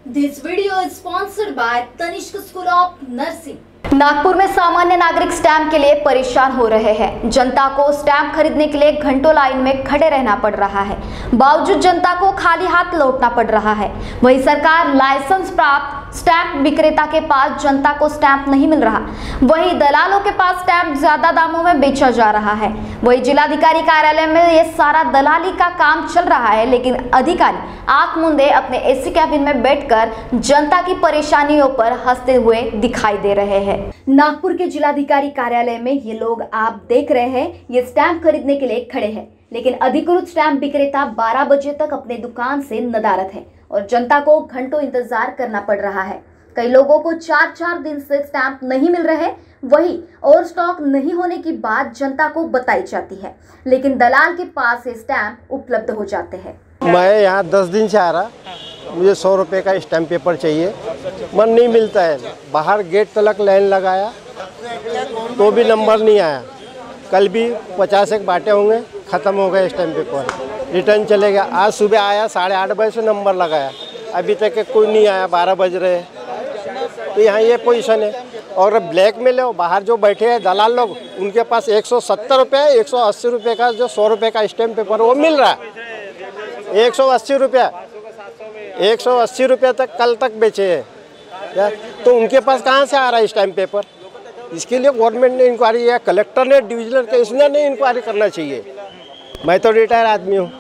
This video is sponsored by Tanishq School of Nursing. Nagpur में सामान्य नागरिक स्टैंप के लिए परेशान हो रहे हैं। जनता को स्टैंप खरीदने के लिए घंटों लाइन में खड़े रहना पड़ रहा है। बावजूद जनता को खाली हाथ लौटना पड़ रहा है। वहीं सरकार लाइसेंस प्राप्त स्टैंप विक्रेता के पास जनता को स्टैंप नहीं मिल रहा। वहीं दलालों के पास स्टैंप ज्यादा दामों में बेचा जा रहा है। वहीं जिलाधिकारी कार्यालय में ये सारा दलाली का काम चल रहा है, लेकिन अधिकारी आंख मूंदे अपने एसी कैबिन में बैठकर जनता की परेशानियों पर हंसते हुए दिखाई दे रहे हैं। नागपुर के जिलाधिकारी कार्यालय में ये लोग आप देख रहे हैं, ये स्टैंप खरीदने के लिए खड़े हैं, लेकिन अधिकृत स्टैंप विक्रेता 12 बजे तक अपने दुकान से नदारद है और जनता को घंटों इंतजार करना पड़ रहा है। कई लोगों को 4-4 दिन से स्टैंप नहीं मिल रहे। वही और स्टॉक नहीं होने की बात जनता को बताई जाती है, लेकिन दलाल के पास ये स्टैंप उपलब्ध हो जाते हैं। मैं यहाँ 10 दिन से आ रहा, मुझे 100 रुपये का स्टैम्प पेपर चाहिए, मन नहीं मिलता है। बाहर गेट तक लाइन लगाया तो भी नंबर नहीं आया। कल भी 50 एक बांटे होंगे, ख़त्म हो गए स्टैम्प पेपर, रिटर्न चले गया। आज सुबह आया 8:30 बजे से नंबर लगाया, अभी तक कोई नहीं आया, 12 बज रहे हैं। तो यहाँ ये पोजीशन है। और ब्लैक में लो, बाहर जो बैठे हैं दलाल लोग, उनके पास 170 रुपये 180 रुपये का जो 100 रुपये का स्टैम्प पेपर वो मिल रहा है। 180 रुपया 180 रुपये तक कल तक बेचे हैं, तो उनके पास कहाँ से आ रहा है स्टैम्प पेपर? इसके लिए गवर्नमेंट ने इंक्वायरी या कलेक्टर ने, डिविजनल के, इसने नहीं इंक्वायरी करना चाहिए। मैं तो रिटायर आदमी हूँ,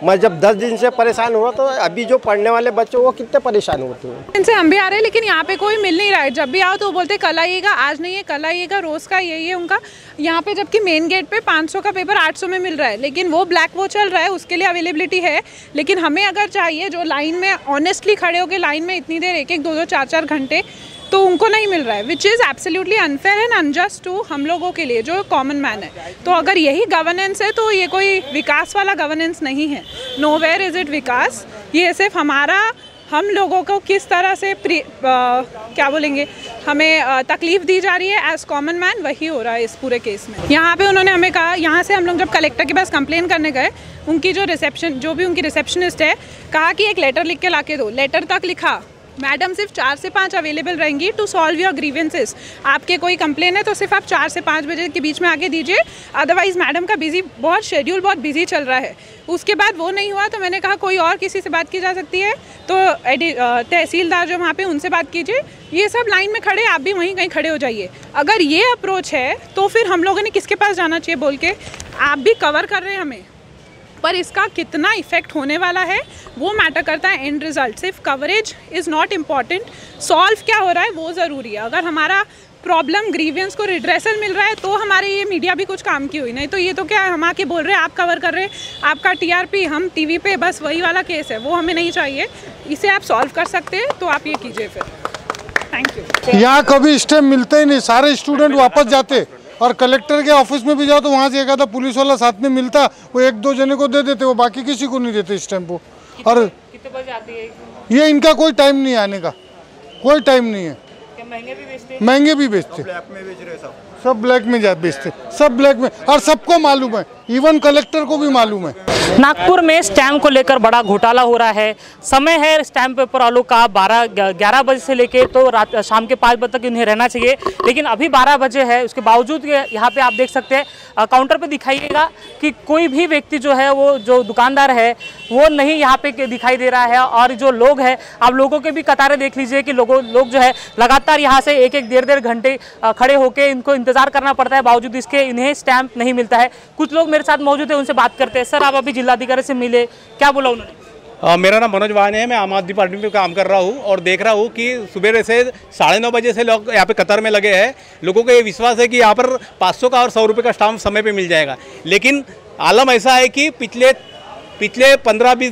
मैं जब 10 दिन से परेशान हुआ तो अभी जो पढ़ने वाले बच्चे वो कितने परेशान होते हैं। इनसे हम भी आ रहे हैं, लेकिन यहाँ पे कोई मिल नहीं रहा है। जब भी आओ तो वो बोलते कल आइएगा, आज नहीं है कल आइएगा, रोज़ का यही है उनका। यहाँ पे जबकि मेन गेट पे 500 का पेपर 800 में मिल रहा है, लेकिन वो ब्लैक वो चल रहा है, उसके लिए अवेलेबिलिटी है। लेकिन हमें अगर चाहिए जो लाइन में ऑनेस्टली खड़े होकर लाइन में इतनी देर 1-1, 2-2, 4-4 घंटे, तो उनको नहीं मिल रहा है, which is absolutely unfair and unjust to हम लोगों के लिए जो कॉमन मैन है। तो अगर यही गवर्नेंस है तो ये कोई विकास वाला गवर्नेंस नहीं है। नोवेयर इज़ इट विकास। ये सिर्फ हम लोगों को किस तरह से क्या बोलेंगे, हमें तकलीफ दी जा रही है एज कॉमन मैन, वही हो रहा है इस पूरे केस में। यहाँ पे उन्होंने हमें कहा, यहाँ से हम लोग जब कलेक्टर के पास कंप्लेन करने गए, उनकी जो भी उनकी रिसेप्शनिस्ट है, कहा कि एक लेटर लिख के ला के दो। लेटर तक लिखा, मैडम सिर्फ 4 से 5 अवेलेबल रहेंगी टू सॉल्व योर ग्रीवेंसेस। आपके कोई कंप्लेन है तो सिर्फ आप 4 से 5 बजे के बीच में आके दीजिए, अदरवाइज मैडम का शेड्यूल बहुत बिजी चल रहा है। उसके बाद वो नहीं हुआ तो मैंने कहा कोई और किसी से बात की जा सकती है, तो तहसीलदार जो वहाँ पे उनसे बात कीजिए। ये सब लाइन में खड़े, आप भी वहीं कहीं खड़े हो जाइए। अगर ये अप्रोच है तो फिर हम लोगों ने किसके पास जाना चाहिए बोल के? आप भी कवर कर रहे हैं हमें, पर इसका कितना इफेक्ट होने वाला है वो मैटर करता है। एंड रिजल्ट सिर्फ coverage is not important, solve क्या हो रहा है वो ज़रूरी है। अगर हमारा प्रॉब्लम ग्रीवियंस को रिड्रेसल मिल रहा है तो हमारे ये मीडिया भी कुछ काम की हुई, नहीं तो ये तो क्या हम आके बोल रहे हैं, आप कवर कर रहे हैं, आपका TRP हम TV पे, बस वही वाला केस है, वो हमें नहीं चाहिए। इसे आप सॉल्व कर सकते हैं तो आप ये कीजिए फिर। Thank you. यहाँ कभी स्टैम्प मिलते ही नहीं, सारे स्टूडेंट वापस जाते, और कलेक्टर के ऑफिस में भी जाओ तो वहाँ से एक आधा पुलिस वाला साथ में मिलता, वो 1-2 जने को दे देते, वो बाकी किसी को नहीं देते स्टैम्प वो। और कितने बजे आती है ये इनका कोई टाइम नहीं आने का, कोई टाइम नहीं है। महंगे भी बेचते हैं? महंगे भी बेचते, ब्लैक में बेच रहे सब ब्लैक में बेचते, सब ब्लैक में, और सबको मालूम है, इवन कलेक्टर को भी मालूम है। नागपुर में स्टैम्प को लेकर बड़ा घोटाला हो रहा है। समय है स्टैम्प पेपर वालों का 11 बजे से लेके तो रात शाम के 5 बजे तक इन्हें रहना चाहिए, लेकिन अभी 12 बजे है। उसके बावजूद यहाँ पे आप देख सकते हैं काउंटर पे दिखाइएगा कि कोई भी व्यक्ति जो है, वो जो दुकानदार है वो नहीं यहाँ पे दिखाई दे रहा है। और जो लोग हैं, आप लोगों के भी कतारें देख लीजिए कि लोग जो है लगातार यहाँ से 1-1, 1.5 घंटे खड़े होकर इनको इंतजार करना पड़ता है, बावजूद इसके इन्हें स्टैम्प नहीं मिलता है। कुछ लोग मेरे साथ मौजूद है, उनसे बात करते हैं। सर, आप अभी जिलाधिकारी से मिले, क्या बोला उन्होंने? मेरा नाम मनोज वाहन है, मैं आम आदमी पार्टी में काम कर रहा हूँ और देख रहा हूँ कि सुबह से 9:30 बजे से लोग यहाँ पे कतार में लगे हैं। लोगों को ये विश्वास है कि यहाँ पर 500 का और 100 रुपये का स्टाम्प समय पे मिल जाएगा, लेकिन आलम ऐसा है कि पिछले 15-20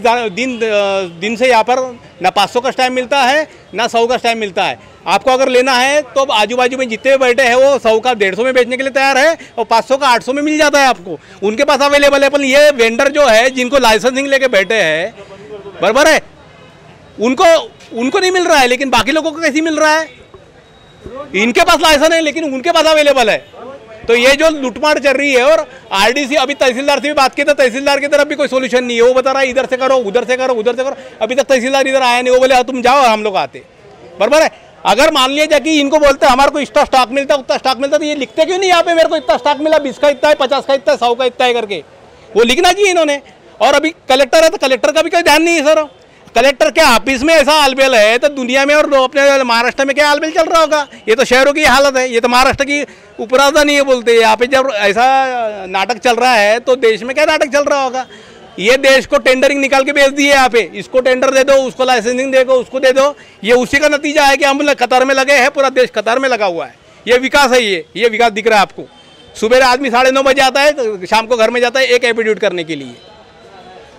दिन से यहाँ पर ना 500 का स्टैम्प मिलता है ना 100 का स्टैम्प मिलता है। आपको अगर लेना है तो आजू बाजू में जितने बैठे हैं वो 100 का 150 में बेचने के लिए तैयार है, और 500 का 800 में मिल जाता है आपको, उनके पास अवेलेबल है। पर ये वेंडर जो है, जिनको लाइसेंसिंग लेके बैठे हैं, बराबर है, उनको नहीं मिल रहा है, लेकिन बाकी लोगों को कैसे मिल रहा है? इनके पास लाइसेंस है लेकिन उनके पास अवेलेबल है। तो ये जो लूटमार चल रही है, और आरडीसी अभी तहसीलदार से भी बात की तो तहसीलदार की तरफ भी कोई सोल्यूशन नहीं है। वो बता रहा है इधर से करो, उधर से करो, उधर से करो। अभी तक तहसीलदार इधर आया नहीं। वो बोले तुम जाओ, हम लोग आते। बराबर है। अगर मान लिया जाए कि इनको बोलते हमारे को इतना स्टॉक मिलता, उतना स्टॉक मिलता, तो ये लिखते क्यों नहीं यहाँ पे मेरे को इतना स्टॉक मिला, 20 का इतना है, 50 का इतना है, 100 का इतना है करके? वो लिखना चाहिए इन्होंने। और अभी कलेक्टर है तो कलेक्टर का भी कोई ध्यान नहीं है सर। कलेक्टर के ऑफिस में ऐसा हालबेल है तो दुनिया में और अपने महाराष्ट्र में क्या हालबेल चल रहा होगा? ये तो शहरों की हालत है, ये तो महाराष्ट्र की उपराजधानी नहीं है बोलते। यहाँ पे जब ऐसा नाटक चल रहा है तो देश में क्या नाटक चल रहा होगा? ये देश को टेंडरिंग निकाल के बेच दिए। यहाँ पे इसको टेंडर दे दो, उसको लाइसेंसिंग दे दो, उसको दे दो। ये उसी का नतीजा है कि हम कतार में लगे हैं, पूरा देश कतार में लगा हुआ है। ये विकास है, ये विकास दिख रहा है आपको। सुबह आदमी 9:30 बजे आता है, शाम को घर में जाता है एक एपिड्यूट करने के लिए।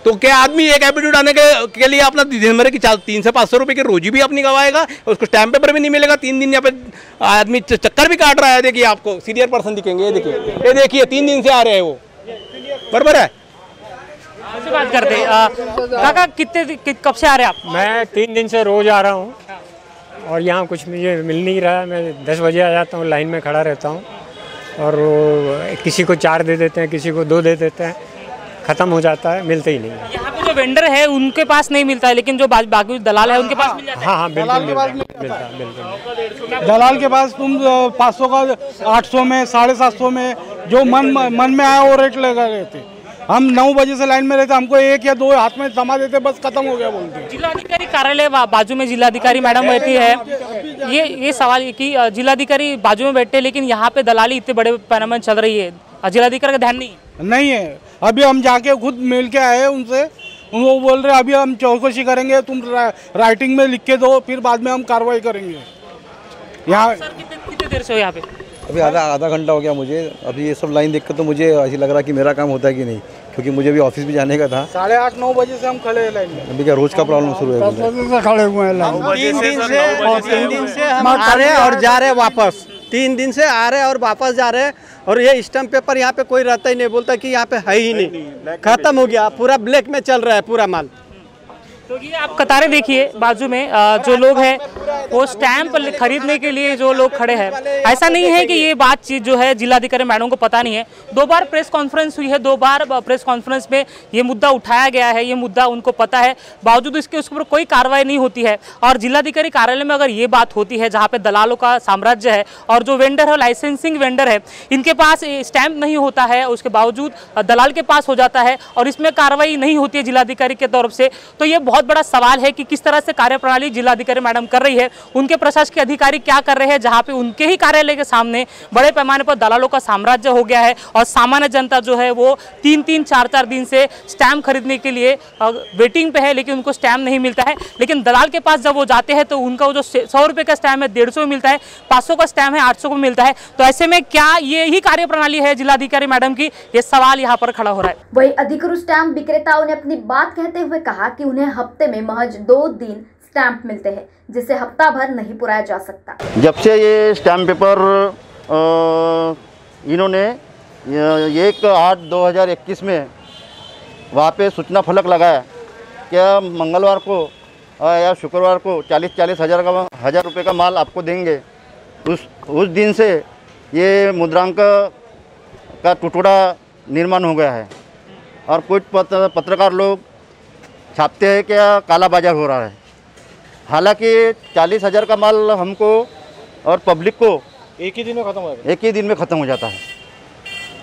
तो क्या आदमी एक एपिड्यूट आने के लिए अपना दिन भर की 300 से 500 रुपये की रोजी भी अपनी गवाएगा, उसको स्टैम्प पेपर भी नहीं मिलेगा। 3 दिन यहाँ पे आदमी चक्कर भी काट रहा है। देखिए आपको सीनियर पर्सन दिखेंगे, ये देखिए 3 दिन से आ रहे हैं वो। बराबर है। बात करते काका, कब से आ रहे हैं आप? मैं 3 दिन से रोज आ रहा हूँ और यहाँ कुछ मुझे मिल नहीं रहा है। मैं 10 बजे आ जाता हूँ, लाइन में खड़ा रहता हूँ और किसी को 4 दे देते हैं, किसी को 2 दे देते हैं, ख़त्म हो जाता है, मिलते ही नहीं। यहाँ पे जो वेंडर है उनके पास नहीं मिलता है, लेकिन जो बाकी दलाल है उनके पास मिल जाता है। हाँ, बिल्कुल मिलता। दलाल के पास तुम 500 का 800 में, 750 में जो मन में आया वो रेट लगा रहे थे। हम 9 बजे से लाइन में रहते, हमको 1 या 2 हाथ में जमा देते, बस खत्म हो गया बोलते। जिलाधिकारी कार्यालय बाजू में जिलाधिकारी मैडम बैठी है। ये सवाल कि जिलाधिकारी बाजू में बैठे, लेकिन यहाँ पे दलाली इतने बड़े पैमाने में चल रही है, जिलाधिकारी का ध्यान नहीं है। अभी हम जाके खुद मिल के आए उनसे, वो बोल रहे अभी हम चौकसी करेंगे, तुम राइटिंग में लिख के दो, फिर बाद में हम कार्रवाई करेंगे। यहाँ कितनी देर से हो यहाँ पे? अभी आधा घंटा हो गया मुझे। अभी ये सब लाइन देखकर तो मुझे ऐसी लग रहा कि मेरा काम होता है कि नहीं, क्योंकि मुझे भी ऑफिस भी जाने का था। 8:30-9 बजे से हम खड़े हैं लाइन में। अभी क्या रोज का प्रॉब्लम शुरू है? 10 खड़े हुए हैं लाइन में। 3 दिन से हम आ रहे हैं और जा रहे हैं वापस। 3 दिन से आ रहे हैं और वापस जा रहे हैं। और ये स्टैम्प पेपर यहाँ पे कोई रहता ही नहीं, बोलता कि यहाँ पे है ही नहीं, खत्म हो गया, पूरा ब्लैक में चल रहा है पूरा माल। तो ये आप कतारें देखिए बाजू में जो लोग हैं वो स्टैंप खरीदने के लिए जो लोग खड़े हैं। ऐसा नहीं है कि ये बातचीत जो है जिलाधिकारी मैडम को पता नहीं है। 2 बार प्रेस कॉन्फ्रेंस हुई है, 2 बार प्रेस कॉन्फ्रेंस में ये मुद्दा उठाया गया है, ये मुद्दा उनको पता है, बावजूद इसके उसके ऊपर कोई कार्रवाई नहीं होती है। और जिलाधिकारी कार्यालय में अगर ये बात होती है जहाँ पे दलालों का साम्राज्य है और जो वेंडर है लाइसेंसिंग वेंडर है, इनके पास स्टैंप नहीं होता है, उसके बावजूद दलाल के पास हो जाता है और इसमें कार्रवाई नहीं होती है जिलाधिकारी की तरफ से, तो ये बहुत बड़ा सवाल है कि किस तरह से कार्यप्रणाली जिलाधिकारी मैडम कर रही है, उनके प्रशासकीय अधिकारी क्या कर रहे हैं, जहां पे उनके ही कार्यालय के सामने बड़े पैमाने पर दलालों का साम्राज्य हो गया है और सामान्य जनता जो है वो 3-3, 4-4 दिन से स्टैम्प खरीदने के लिए वेटिंग पे है, लेकिन उनको स्टैम्प नहीं मिलता है। लेकिन दलाल के पास जब वो जाते हैं तो उनका वो जो 100 रुपये का स्टैम्प है 150 में मिलता है, 500 का स्टैम्प है 800 में मिलता है। तो ऐसे में क्या ये ही कार्यप्रणाली है जिलाधिकारी मैडम की? ये सवाल यहाँ पर खड़ा हो रहा है। वही अधिकृत स्टैम्प विक्रेताओं ने अपनी बात कहते हुए कहा कि उन्हें हफ्ते में महज 2 दिन स्टैंप मिलते हैं, जिसे हफ्ता भर नहीं पुराया जा सकता। जब से ये स्टैम्प पेपर इन्होंने 1/8/2021 में वहाँ पे सूचना फलक लगाया, क्या मंगलवार को या शुक्रवार को 40-40 हज़ार रुपये का माल आपको देंगे, उस दिन से ये मुद्रांक का टुकड़ा निर्माण हो गया है। और कुछ पत्रकार लोग छापते हैं क्या काला बाजार हो रहा है। हालांकि 40,000 का माल हमको और पब्लिक को एक ही दिन में ख़त्म हो जाता है।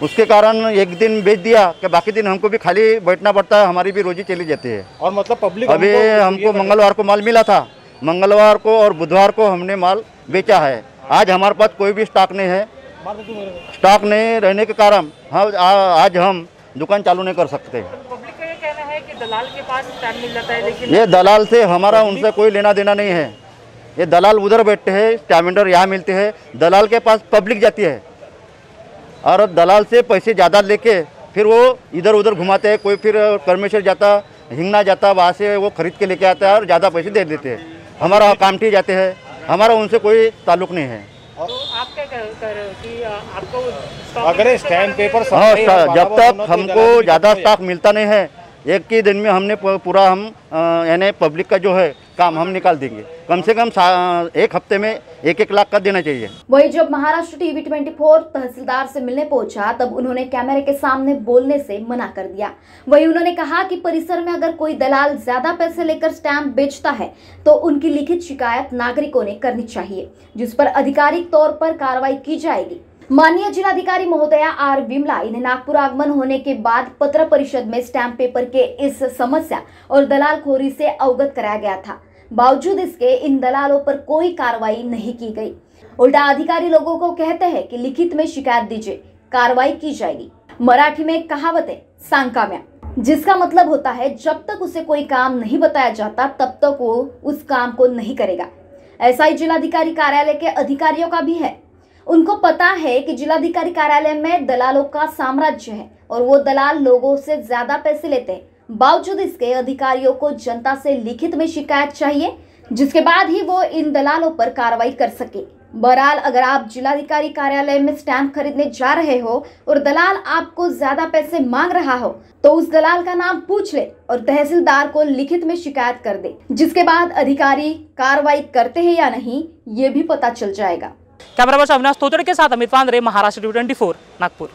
उसके कारण एक दिन बेच दिया कि बाकी दिन हमको भी खाली बैठना पड़ता है, हमारी भी रोजी चली जाती है। और मतलब पब्लिक अभी हमको मंगलवार को माल मिला था, मंगलवार को और बुधवार को हमने माल बेचा है। आज हमारे पास कोई भी स्टॉक नहीं है। स्टॉक नहीं रहने के कारण आज हम दुकान चालू नहीं कर सकते। पब्लिक का ये कहना है कि दलाल के पास स्टैम्प मिल जाता है, लेकिन ये दलाल से हमारा उनसे कोई लेना देना नहीं है। ये दलाल उधर बैठते हैं, स्टैम्प वेंडर यहाँ मिलते हैं, दलाल के पास पब्लिक जाती है और दलाल से पैसे ज़्यादा लेके फिर वो इधर उधर घुमाते हैं। कोई फिर कर्मेश्वर जाता, हिंगना जाता, वहाँ से वो खरीद के लेके आता है और ज़्यादा पैसे दे देते हैं। हमारा कामठी जाते हैं, हमारा उनसे कोई ताल्लुक़ नहीं है। तो आप क्या कह रहे हो कि आपको अगर स्टैम्प पेपर हाँ, जब तक हमको ज़्यादा स्टॉक मिलता नहीं है एक ही दिन में हमने पूरा हम यानी पब्लिक का जो है काम हम निकाल देंगे। कम से कम एक हफ्ते में 1-1 लाख का देना चाहिए। वही जब महाराष्ट्र टीवी 24 तहसीलदार से मिलने पहुंचा तब उन्होंने कैमरे के सामने बोलने से मना कर दिया। वही उन्होंने कहा कि परिसर में अगर कोई दलाल ज्यादा पैसे लेकर स्टैंप बेचता है तो उनकी लिखित शिकायत नागरिकों ने करनी चाहिए, जिस पर आधिकारिक तौर पर कार्रवाई की जाएगी। माननीय जिलाधिकारी महोदया आर विमला इन्हें नागपुर आगमन होने के बाद पत्र परिषद में स्टैंप पेपर के इस समस्या और दलालखोरी से अवगत कराया गया था। बावजूद इसके इन दलालों पर कोई कार्रवाई नहीं की गई। उल्टा अधिकारी लोगों को कहते हैं कि लिखित में शिकायत दीजिए, कार्रवाई की जाएगी। मराठी में एक कहावत है, सांकाम्या, जिसका मतलब होता है जब तक उसे कोई काम नहीं बताया जाता तब तक वो उस काम को नहीं करेगा। ऐसा ही जिलाधिकारी कार्यालय के अधिकारियों का भी है। उनको पता है कि जिलाधिकारी कार्यालय में दलालों का साम्राज्य है और वो दलाल लोगों से ज्यादा पैसे लेते हैं। बावजूद इसके अधिकारियों को जनता से लिखित में शिकायत चाहिए, जिसके बाद ही वो इन दलालों पर कार्रवाई कर सके। बहरहाल अगर आप जिलाधिकारी कार्यालय में स्टैंप खरीदने जा रहे हो और दलाल आपको ज्यादा पैसे मांग रहा हो तो उस दलाल का नाम पूछ ले और तहसीलदार को लिखित में शिकायत कर दे, जिसके बाद अधिकारी कार्रवाई करते हैं या नहीं ये भी पता चल जाएगा। कैमरा पर्सन अविनाश तोतड़े के साथ अमित वांद्रे, महाराष्ट्र टीवी 24 नागपुर।